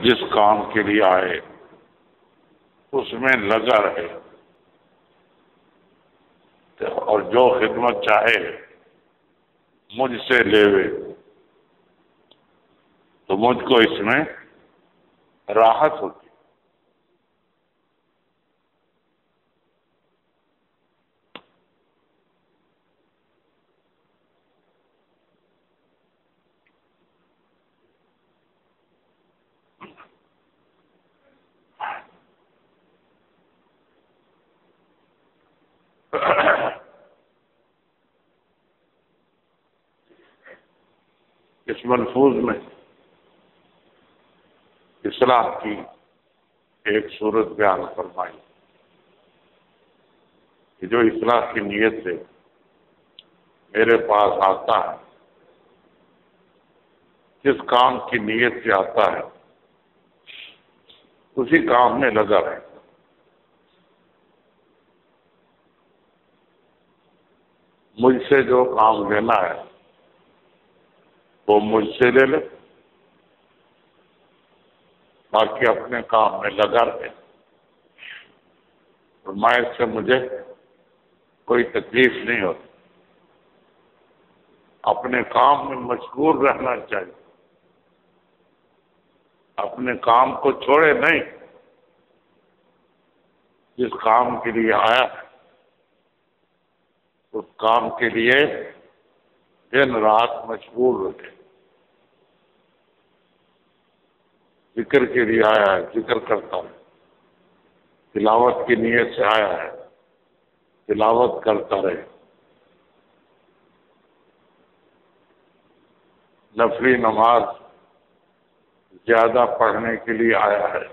جس کام کے لیے آئے اس میں لگا رہے، اور جو خدمت چاہے مجھ سے لیوے تو مجھ کو اس میں راحت ہوتی۔ اس ملفوظ میں اصلاح کی ایک صورت بیان فرمائی کہ جو اصلاح کی نیت سے میرے پاس آتا ہے، جس کام کی نیت سے آتا ہے اسی کام میں لگا رہے۔ مجھ سے جو کام لینا ہے وہ مجھ سے لے لے، باقی اپنے کام میں لگا رہے، فرمائش سے مجھے کوئی تکلیف نہیں ہوتی، اپنے کام میں مشغول رہنا چاہیے، اپنے کام کو چھوڑے نہیں، جس کام کے لیے آیا اس کام کے لیے دن رات مشغول رہے۔ ذکر کے لیے آیا ہے ذکر کرتا ہے، تلاوت کی نیت سے آیا ہے تلاوت کرتا رہے، نفلی نماز زیادہ پڑھنے کے لیے آیا ہے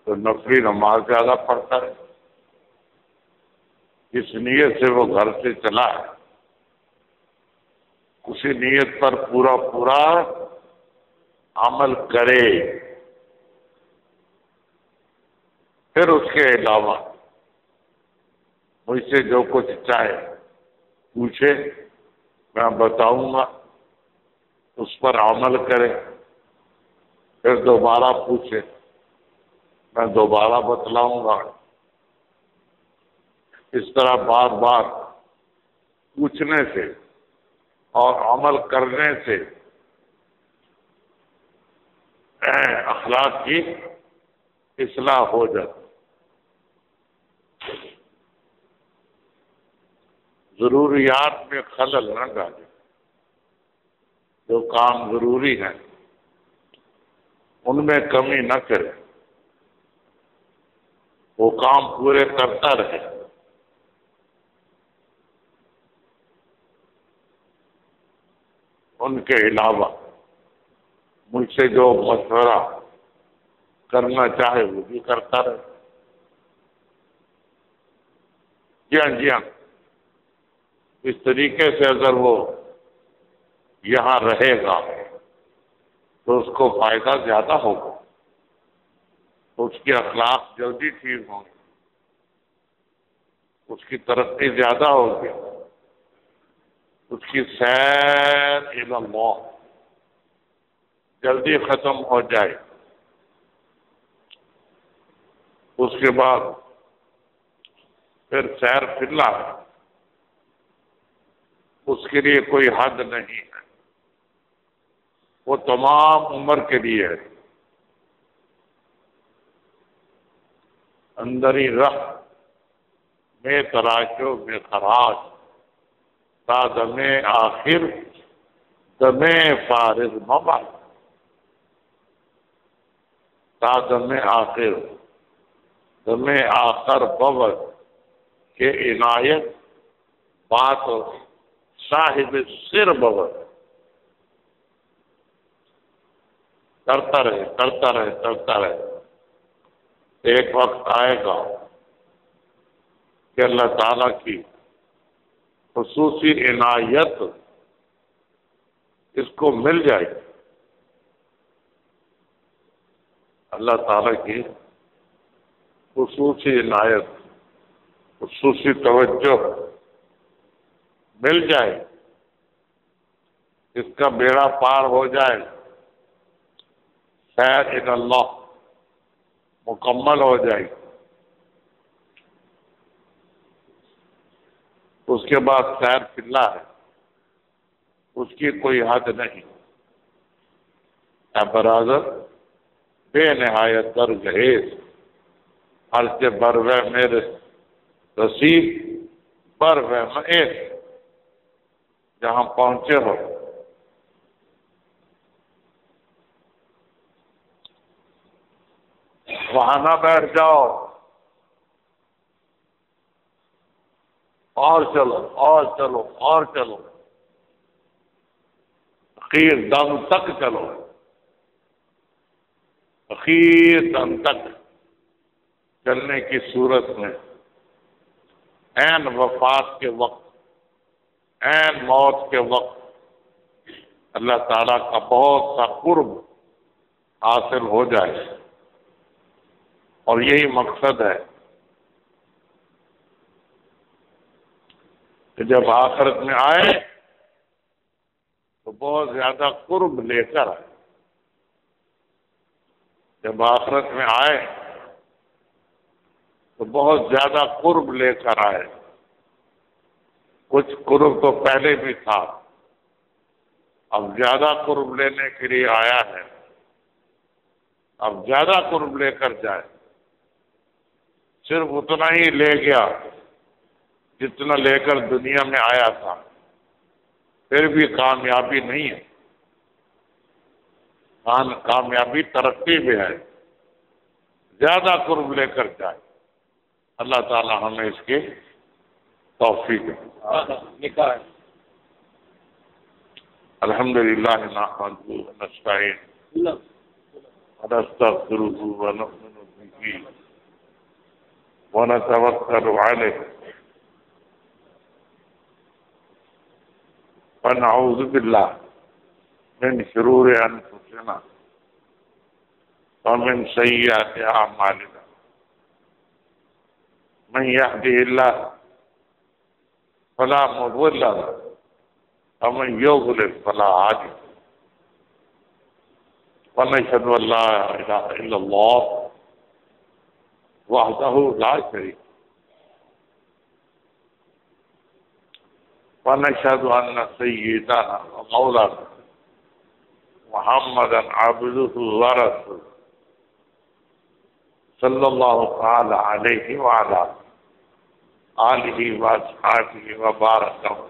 تو نفلی نماز زیادہ پڑھتا ہے، جس نیت سے وہ گھر سے چلا ہے اسی نیت پر پورا عمل کرے۔ پھر اس کے علاوہ مجھ سے جو کچھ چاہے پوچھے، میں بتاؤں گا، اس پر عمل کرے، پھر دوبارہ پوچھے، میں دوبارہ بتلاؤں گا۔ اس طرح بار بار پوچھنے سے اور عمل کرنے سے اخلاق کی اصلاح ہو جاتی۔ ضروریات میں خلل نہ ڈالے، جو کام ضروری ہیں ان میں کمی نہ کرے، وہ کام پورے کرتا رہے۔ ان کے علاوہ مجھ سے جو مشورہ کرنا چاہے وہ بھی کرتا رہے۔ جی ہاں، اس طریقے سے اگر وہ یہاں رہے گا تو اس کو فائدہ زیادہ ہوگا، اس کے اخلاق جلدی ٹھیک ہوں گے، اس کی ترقی زیادہ ہوگی، اس کی سیر الی اللہ جلدی ختم ہو جائے۔ اس کے بعد پھر سیر فی اللہ اس کے لیے کوئی حد نہیں ہے، وہ تمام عمر کے لیے ہے۔ اندری رخ میں تراشو میں خراش تا دم آخر دم فارغ مباد، تا دم آخر دم آخر بود کہ عنایت بات صاحب سر بود۔ کرتا رہے کرتا رہے کرتا رہے، ایک وقت آئے گا کہ اللہ تعالیٰ کی خصوصی عنایت اس کو مل جائے گی، اللہ تعالیٰ کی خصوصی عنایت خصوصی توجہ مل جائے، اس کا بیڑا پار ہو جائے، سیر الی اللہ مکمل ہو جائے گی، اس کے بعد سیر فی اللہ ہے، اس کی کوئی حد نہیں اے برادر، بے نہایت در گہیز ہر سے بروے میرے رسید بروے میں جہاں پہنچے ہو وہاں نہ بیٹھ جاؤ، اور چلو اور چلو اور چلو، اخیر دم تک چلو، اخیر دم تک چلنے کی صورت میں عین وفات کے وقت، عین موت کے وقت اللہ تعالیٰ کا بہت سا قرب حاصل ہو جائے، اور یہی مقصد ہے کہ جب آخرت میں آئے تو بہت زیادہ قرب لے کر آئے، جب آخرت میں آئے تو بہت زیادہ قرب لے کر آئے، کچھ قرب تو پہلے بھی تھا، اب زیادہ قرب لینے کے لیے آیا ہے، اب زیادہ قرب لے کر جائے، صرف اتنا ہی لے گیا جتنا لے کر دنیا میں آیا تھا، پھر بھی کامیابی نہیں ہے، کامیابی ترقی بھی ہے، زیادہ قرب لے کر جائے، اللہ تعالی ہمیں اس کی توفیق دے۔ الحمدللہ نحمدہ ونستعینہ ونستغفرہ ونؤمن بہ ونتوکل علیہ ونعوذ باللہ من شرور انفسنا ومن سیئات اعمالنا، من یہدہ اللہ فلا مضل له ومن یضلل فلا ہادی له، ونشهد ان لا اله الا الله وحدہ لا شریک له، ونشهد ان سیدنا ومولانا محمدا عبدہ ورسولہ صلی اللہ تعالی علیہ وعلی آلہ واصحابہ وبارک وسلم،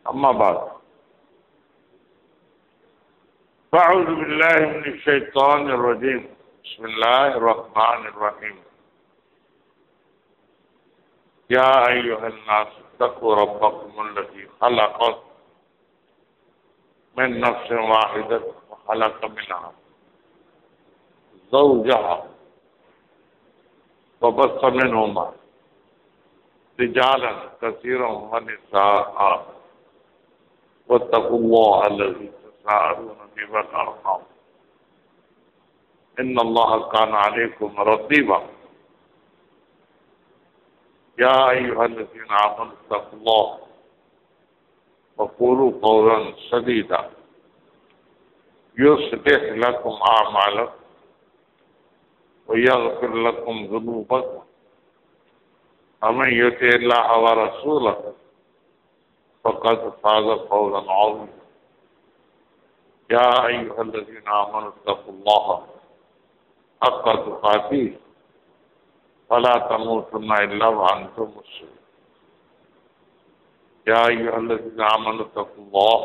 اما بعد فاعوذ باللہ من الشیطان الرجیم، بسم اللہ الرحمن الرحیم، یا ایھا الناس اتقوا ربکم الذی خلقکم من نفس واحدۃ وخلق منها زوجها وبث منهما رجالا كثيرا ونساء واتقوا الله الذي تساءلون به والأرحام إن الله كان عليكم رقيبا، يا أيها الذين آمنوا اتقوا الله وقولوا قولا سديدا يصلح لكم أعمالكم ويغفر لكم ذنوبكم، ومن يطع الله ورسوله فقد فاز فوزا عظيما، يا أيها الذين آمنوا اتقوا الله حق تقاته ولا تموتن إلا وأنتم مسلمون، يا أيها الذين آمنوا اتقوا الله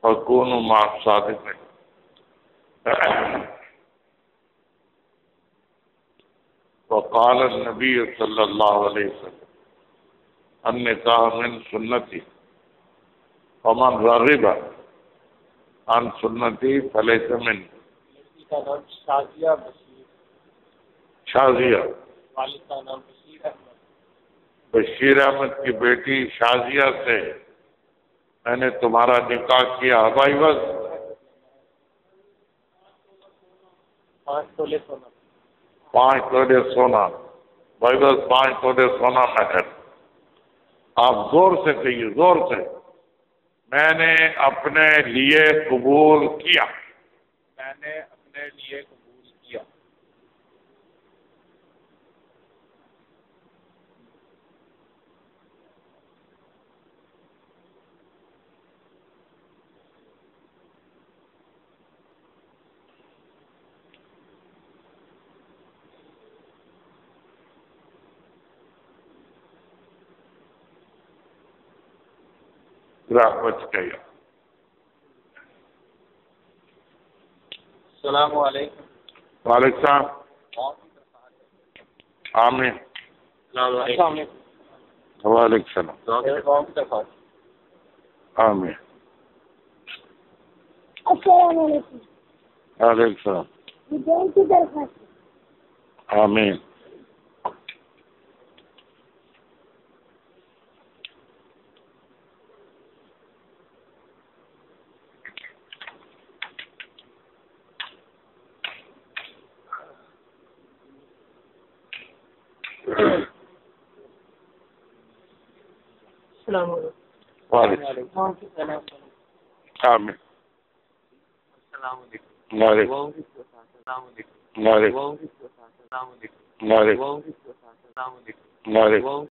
وكونوا مع الصادقين۔ وقال النبي صلى الله عليه وسلم النکاح من سنتی ومن رغب عن سنتی فلیس منی۔ شازیہ بشیر، شازیہ والد کا نام بشیر احمد، بشیر احمد کی بیٹی شازیہ سے میں نے تمہارا نکاح کیا، بھائی بس 5 تولے سونا، 5 تولے سونا، بھائی بس 5 تولے سونا مہر۔ آپ زور سے کہیے، زور سے میں نے اپنے لیے قبول کیا. میں نے اپنے لیے قبول کیا. بچ گیا. السلام علیکم. وعلیکم السلام. آمین. السلام علیکم. وعلیکم السلام. آمین. السلام علیکم. وعلیکم السلام. مجھے کی درخواست. آمین. السلام علیکم. وعلیکم السلام علیکم. آمین. السلام علیکم. وعلیکم. السلام علیکم. وعلیکم. السلام علیکم. وعلیکم. السلام علیکم. وعلیکم.